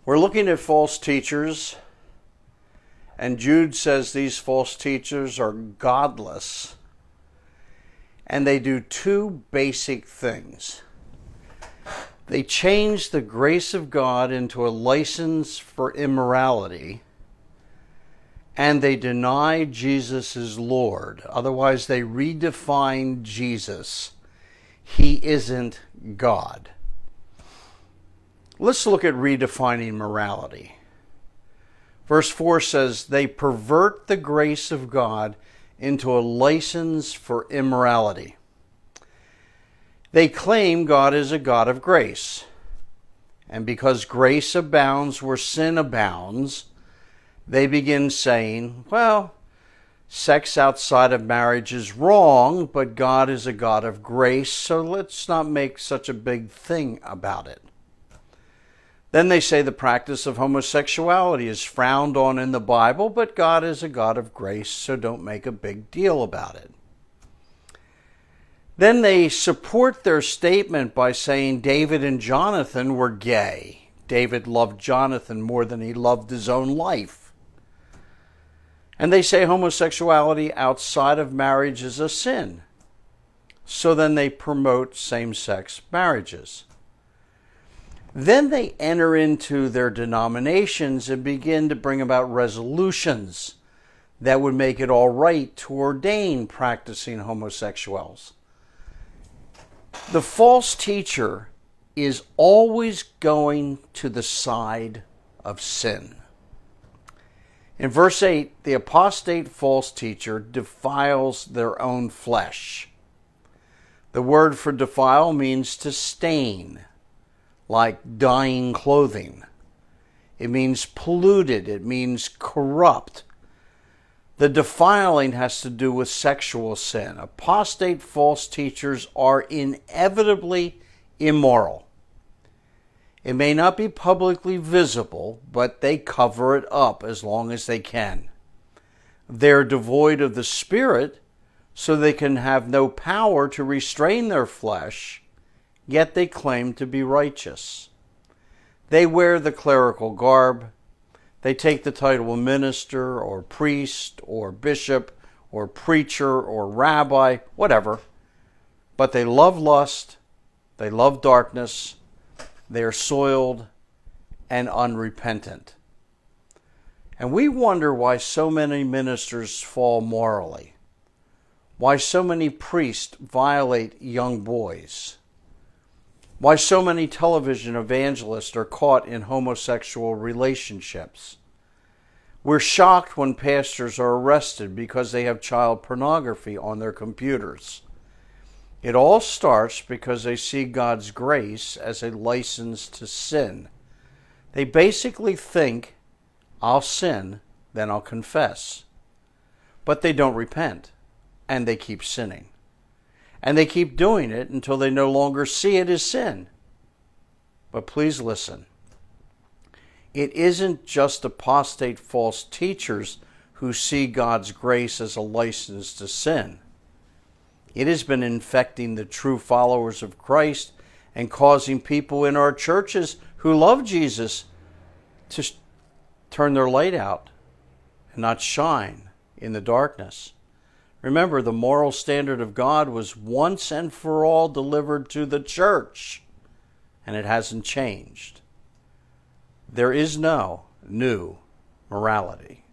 We're looking at false teachers, and Jude says these false teachers are godless, and they do two basic things. They change the grace of God into a license for immorality, and they deny Jesus as Lord. Otherwise, they redefine Jesus. He isn't God. Let's look at redefining morality. Verse 4 says, they pervert the grace of God into a license for immorality. They claim God is a God of grace. And because grace abounds where sin abounds, they begin saying, well, sex outside of marriage is wrong, but God is a God of grace, so let's not make such a big thing about it. Then they say the practice of homosexuality is frowned on in the Bible, but God is a God of grace, so don't make a big deal about it. Then they support their statement by saying David and Jonathan were gay. David loved Jonathan more than he loved his own life. And they say homosexuality outside of marriage is a sin. So then they promote same-sex marriages. Then they enter into their denominations and begin to bring about resolutions that would make it all right to ordain practicing homosexuals. The false teacher is always going to the side of sin. In verse 8, the apostate false teacher defiles their own flesh. The word for defile means to stain, like dyeing clothing. It means polluted. It means corrupt. The defiling has to do with sexual sin. Apostate false teachers are inevitably immoral. It may not be publicly visible, but they cover it up as long as they can. They're devoid of the Spirit, so they can have no power to restrain their flesh, yet they claim to be righteous. They wear the clerical garb. They take the title of minister or priest or bishop or preacher or rabbi, whatever. But they love lust, they love darkness, they are soiled and unrepentant. And we wonder why so many ministers fall morally, why so many priests violate young boys, why so many television evangelists are caught in homosexual relationships. We're shocked when pastors are arrested because they have child pornography on their computers. It all starts because they see God's grace as a license to sin. They basically think, I'll sin, then I'll confess. But they don't repent, and they keep sinning. And they keep doing it until they no longer see it as sin. But please listen. It isn't just apostate false teachers who see God's grace as a license to sin. It has been infecting the true followers of Christ and causing people in our churches who love Jesus to turn their light out and not shine in the darkness. Remember, the moral standard of God was once and for all delivered to the church, and it hasn't changed. There is no new morality.